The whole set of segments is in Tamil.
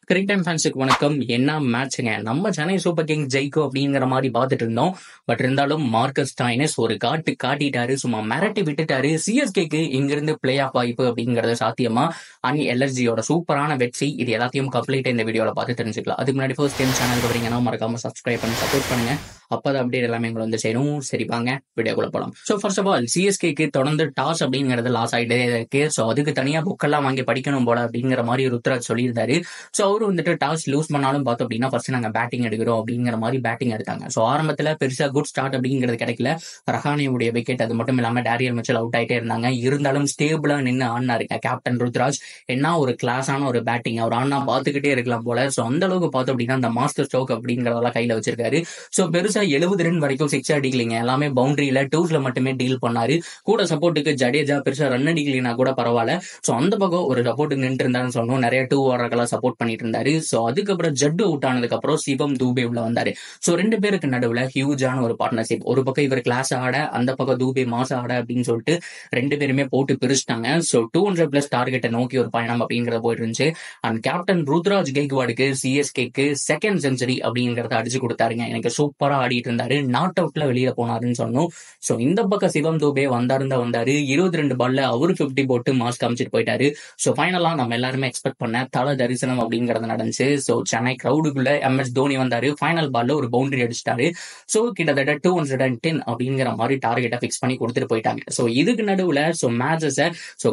கிரிக் டைம் ஃபேன்ஸுக்கு வணக்கம். என்ன மேட்சுங்க, நம்ம சென்னை சூப்பர் கிங்ஸ் ஜெயிக்கும் அப்படிங்கிற மாதிரி பார்த்துட்டு இருந்தோம். பட் இருந்தாலும் மார்க்கஸ் ஸ்டாய்னிஸ் ஒரு காட்டிட்டாரு, சும்மா மிரட்டி விட்டுட்டாரு. சிஎஸ்கேக்கு இங்கிருந்து பிளே ஆஃப் வாய்ப்பு அப்படிங்கறது சாத்தியமா, அண்ட் எல்எஸ்ஜியோட சூப்பரான வெற்றி, இது எல்லாத்தையும் கம்ப்ளீட்டா இந்த வீடியோல பார்த்து தெரிஞ்சுக்கலாம். அதுக்கு முன்னாடி ஃபர்ஸ்ட் டைம் சேனலுக்கு வரீங்கன்னா மறக்காம சப்ஸ்கிரைப் பண்ணி சப்போர்ட் பண்ணுங்க. அப்பதான் அப்டேட் எல்லாமே உங்களை வந்து செய்யணும். சரி வாங்க வீடியோக்குள்ள போலாம். ஸோ ஃபர்ஸ்ட் ஆஃப் ஆல் சிஎஸ்கேக்கு தொடர்ந்து டாஸ் அப்படிங்கிறது லாஸ் ஆகிட்டே இருக்கு. ஸோ அதுக்கு தனியா புக்கெல்லாம் வாங்கி படிக்கணும் போல அப்படிங்கிற மாதிரி ருத்ராஜ் சொல்லியிருந்தாரு. ஸோ அவரு வந்துட்டு டாஸ் லூஸ் பண்ணாலும் பார்த்தோம் அப்படின்னா ஃபர்ஸ்ட் நாங்கள் பேட்டிங் எடுக்கிறோம் அப்படிங்கிற மாதிரி பேட்டிங் எடுத்தாங்க. ஸோ ஆரம்பத்தில் பெருசாக குட் ஸ்டார்ட் அப்படிங்கிறது கிடைக்கல. ரஹானியுடைய விக்கெட், அது மட்டும் இல்லாமல் டேரியல் மிச்சல் அவுட் ஆகிட்டே இருந்தாங்க. இருந்தாலும் ஸ்டேபிளாக நின்று ஆடினாருங்க கேப்டன் ருத்ராஜ். என்ன ஒரு கிளாஸான ஒரு பேட்டிங், அவர் ஆனா பார்த்துக்கிட்டே இருக்கலாம் போல. ஸோ அந்த அளவுக்கு பார்த்தோம் அப்படின்னா அந்த மாஸ்டர் ஸ்ட்ரோக் அப்படிங்கிறதெல்லாம் கையில் வச்சிருக்காரு. ஸோ பெருசா 70 ரன் வரைக்கும் சிக்ஸ் அடிக்கலிங்க, எல்லாமே பவுண்டரியில டூஸ்ல மட்டுமே டீல் பண்ணாரு. கூட சப்போர்ட்டுக்கு ஜடேஜா பெருசா ரன் அடிக்கலினா கூட பரவாயில்ல. ஸோ அந்த பக்கம் ஒரு சப்போர்ட்டுக்கு நின்று இருந்தாருன்னு சொன்னோம். நிறைய 2 ஓவர்களாக சப்போர்ட் பண்ணிட்டு இருந்தாரு. ஸோ அதுக்கப்புறம் ஜட்டு அவுட் ஆனதுக்கு அப்புறம் சிவம் தூபே உள்ள வந்தாரு. ஸோ 2 பேருக்கு நடுவில் ஹியூஜான ஒரு பார்ட்னர்ஷிப். ஒரு பக்கம் இவர் கிளாஸ் ஆட, அந்த பக்கம் தூபே மாச ஆட அப்படின்னு சொல்லிட்டு 2 பேருமே போட்டு பிரிச்சுட்டாங்க. ஸோ 200+ டார்கெட்டை நோக்கி ஒரு பயணம் அப்படிங்கிறத போயிட்டு இருந்துச்சு. அண்ட் கேப்டன் ருத்ராஜ் கெய்க்வாடுக்கு சிஎஸ்கேக்கு செகண்ட் செஞ்சுரி அப்படிங்கறத அடிச்சு கொடுத்தாருங்க. எனக்கு சூப்பரா ஆடிட்டு இருந்தாரு. நாட் அவுட்ல வெளியில போனாருன்னு சொன்னோம். ஸோ இந்த பக்கம் சிவம் தூபே வந்தாரு 22 பால்ல அவரு 50 போட்டு மாஸ் காமிச்சிட்டு போயிட்டாரு. ஸோ ஃபைனலா நம்ம எல்லாருமே எக்ஸ்பெக்ட் பண்ண தல தரிசனம் அப்படிங்கறது நடந்துச்சு. ஸோ சென்னை கிரௌடுக்குள்ள MS தோனி வந்தாரு. ஃபைனல் பால்ல ஒரு பவுண்டரி அடிச்சிட்டாரு. ஸோ கிட்டத்தட்ட 210 அப்படிங்கிற மாதிரி டார்கெட்டை பிக்ஸ் பண்ணி கொடுத்துட்டு போயிட்டாங்க. ஸோ இதுக்கு நடுவுல மேட்சஸை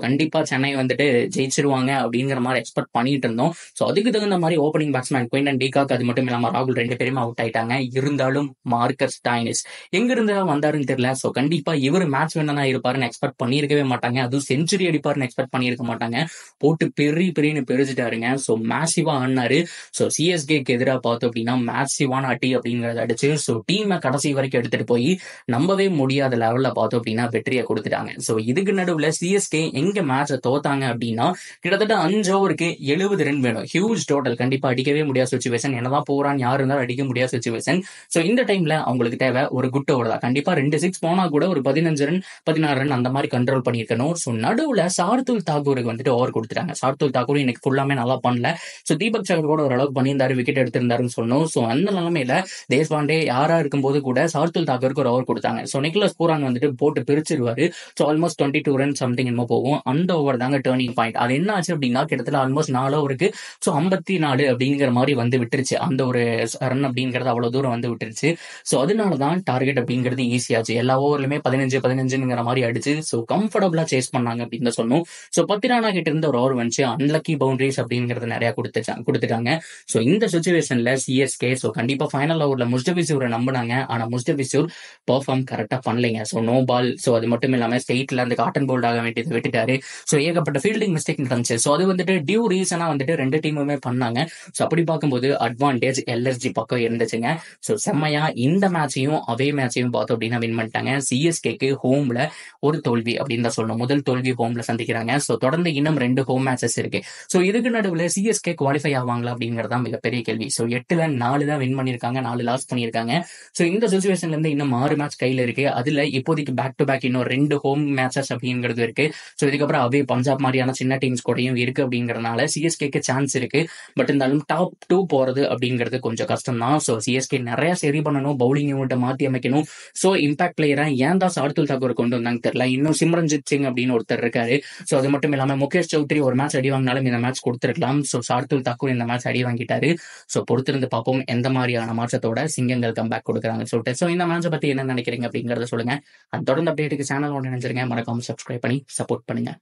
கண்டிப்பா சென்னை வந்துட்டு ஜெயிச்சிருவாங்க அப்படிங்கிற மாதிரி எக்ஸ்பெக்ட் பண்ணிட்டு இருந்தோம். ஸோ அதுக்கு தகுந்த மாதிரி ஓப்பனிங் பேட்ஸ்மேன் குயின்டன் டிகாக், அது மட்டும் இல்லாம ராகுல் 2 பேருமே அவுட் ஆயிட்டாங்க. இருந்தாலும் மார்க்கஸ் ஸ்டாய்னிஸ் எங்க இருந்து வந்தாருன்னு தெரியல. ஸோ கண்டிப்பா இவர் மேட்ச் வின்னரா இருப்பாருன்னு எக்ஸ்பெக்ட் பண்ணியிருக்கவே மாட்டாங்க. அதுவும் செஞ்சுரி அடிப்பாருன்னு எக்ஸ்பெக்ட் பண்ணியிருக்க மாட்டாங்க. போட்டு பெரியன்னு பெருச்சிட்டாருங்க. ஸோ மேசிவா ஆடினாரு. ஸோ சிஎஸ்கேக்கு எதிராக பார்த்தோம் அப்படின்னா மேசிவான அடி அப்படிங்கறத அடிச்சு ஸோ டீமை கடைசி வரைக்கும் எடுத்துட்டு போய் நம்பவே முடியாத லெவல்ல பார்த்தோம் அப்படின்னா வெற்றியை கொடுத்துட்டாங்க. ஸோ இதுக்கு நடுவுல சிஎஸ்கே எங்க மேட்சை தோத்தாங்க அப்படின்னா கிட்டத்தட்ட 5 ஓவருக்கு 70 ரன் வேணும். ஹியூஜ் டோட்டல், கண்டிப்பா அடிக்கவே முடியாத சுச்சுவேஷன். என்னதான் போறான்னு யாரு இருந்தாலும் அடிக்க முடியாத சுச்சுவேஷன். ஸோ இந்த டைம்ல அவங்களுக்கு தேவை ஒரு குட் ஓவர் தான். கண்டிப்பா 2 6 போனா கூட ஒரு 15 ரன் 16 ரன் அந்த மாதிரி கண்ட்ரோல் பண்ணியிருக்கணும். ஸோ நடுவுல சார்துல் தாக்கூருக்கு வந்துட்டு ஓவர் கொடுத்துட்டாங்க. சார்துல் தாக்கூர் இன்னைக்கு ஃபுல்லாமே நல்லா பண்ணல. ஸோ தீபக் சகர் கூட ஓரளவுக்கு பண்ணியிருந்தாரு, விக்கெட் எடுத்திருந்தாருன்னு சொன்னோம். ஸோ அந்த நிலைமையில தேஷ்பாண்டே யாரா இருக்கும்போது கூட சார்துல் தாக்கூருக்கு ஒரு ஓவர் கொடுத்தாங்க. ஸோ நிக்கோலஸ் பூரான் வந்துட்டு போட்டு பிரிச்சிருவாரு. ஸோ ஆல்மோஸ்ட் 22 ரன் சம்திங் என்னமோ போகும். அந்த ஓவர் தாங்க டேர்னிங் பாயிண்ட். அது என்ன ஆச்சு அப்படின்னா கிட்டத்தட்ட ஆல்மோஸ்ட் 4 ஓவருக்கு 54 அப்படிங்கிற மாதிரி வந்து விட்டுருச்சு. அந்த ஒரு ரன் அப்படிங்கிறது அவ்வளவு தூரம் வந்து விட்டுருச்சு. ஸோ அதனாலதான் டார்கெட் அப்படிங்கிறது ஈஸியாச்சு. எல்லா ஓவர்லயுமே 15 மாதிரி அடிச்சு ஸோ கம்ஃபர்டபுளா சேஸ் பண்ணாங்க அப்படின்னு சொன்னோம். ஸோ 10 ரானா கிட்ட இருந்த ஒரு ஓவர் வந்துச்சு. அன்லக்கி பவுண்டரிஸ் அப்படிங்கிறது நிறைய கொடுத்துட்டாங்க. ஸோ இந்த சுச்சுவேஷன்ல சிஎஸ்கே கண்டிப்பா ஃபைனல் ஓவர்ல முஸ்டபிசூரை நம்பினாங்க. ஆனா முஸ்டபிசூர் பெர்ஃபார்ம் கரெக்டா பண்ணலைங்க. So no ball. ஸோ அது மட்டும் இல்லாம ஸ்டேட்ல அந்த காட்டன் போல்ட் ஆக வேண்டியது விட்டுட்டாரு. ஸோ ஏகப்பட்ட ஃபீல்டிங் மிஸ்டேக் நடந்துச்சு. ஸோ அது வந்துட்டு டியூ ரீசனா வந்துட்டு 2 டீமுமே பண்ணாங்க. ஸோ அப்படி பார்க்கும்போது அட்வான்டேஜ் எல்எஸ்ஜி பக்கம் இருந்துச்சுங்க. ஸோ செம்மையா இந்த மேட்சையும் அவே மேட்சையும் பார்த்தோம் அப்படின்னா வின் பண்ணிட்டாங்க. சிஎஸ்கேக்கு ஹோம்ல ஒரு தோல்வி அப்படின்னு தான் சொல்லணும். முதல் தோல்வி ஹோம்ல சந்திக்கிறாங்க. ஸோ தொடர்ந்து இன்னும் 2 ஹோம் மேட்சஸ் இருக்கு. ஸோ இதுக்கு நடுவில் சிஎஸ்கே குவாலிஃபை ஆவாங்களா அப்படிங்கறதா மிகப்பெரிய கேள்வி. ஸோ 8ல 4 தான் வின் பண்ணிருக்காங்க, 4 லாஸ் பண்ணிருக்காங்க. ஸோ இந்த சுச்சுவேஷன்ல இருந்து இன்னும் 6 மேட்ச் கையில இருக்கு. அதுல இப்போதைக்கு பேக் டு பேக் இன்னும் 2 ஹோம் மேட்சஸ் அப்படிங்கிறது இருக்கு. ஸோ இதுக்கப்புறம் அவே பஞ்சாப் மாதிரியான சின்ன டீம்ஸ் கூடயும் இருக்கு அப்படிங்கறதுனால சிஎஸ்கேக்கு சான்ஸ் இருக்கு. பட் இருந்தாலும் டாப் 2 போறது அப்படிங்கிறது கொஞ்சம் கஷ்டம் தான். ஸோ சிஎஸ்கே நிறைய சரி பண்ணணும், பவுலிங் யூனிட்டை மாத்தி அமைக்கணும். ஸோ இம்பாக்ட் பிளேயரா ஏன் தான் சார்துல் தாக்கூர் கொண்டு வந்தாங்க தெரியல. இன்னும் சிம்ரன்ஜித் சிங் அப்படின்னு ஒருத்தர் இருக்காரு. ஸோ அது மட்டும் இல்லாம முகேஷ் சௌத்ரி ஒரு மேட்ச் அடி வாங்கினாலும் இந்த மேட்ச் கொடுத்துருக்கலாம். ஸோ சார்துல் தாக்கூர் இந்த மேட்ச் அடி வாங்கிட்டாரு. ஸோ பொறுத்திருந்து பார்ப்போம் எந்த மாதிரியான மாற்றத்தோட சிங்கங்கள் கம்பேக் கொடுக்குறாங்க சொல்லிட்டு. ஸோ இந்த மேட்சை பத்தி என்ன நினைக்கிறீங்க அப்படிங்கறத சொல்லுங்க. தொடர்ந்து அப்டேட்டுக்கு சேனல் ஒன்று நினைச்சிருங்க. மறக்காம சப்ஸ்கிரைப் பண்ணி சப்போர்ட் பண்ணுங்க.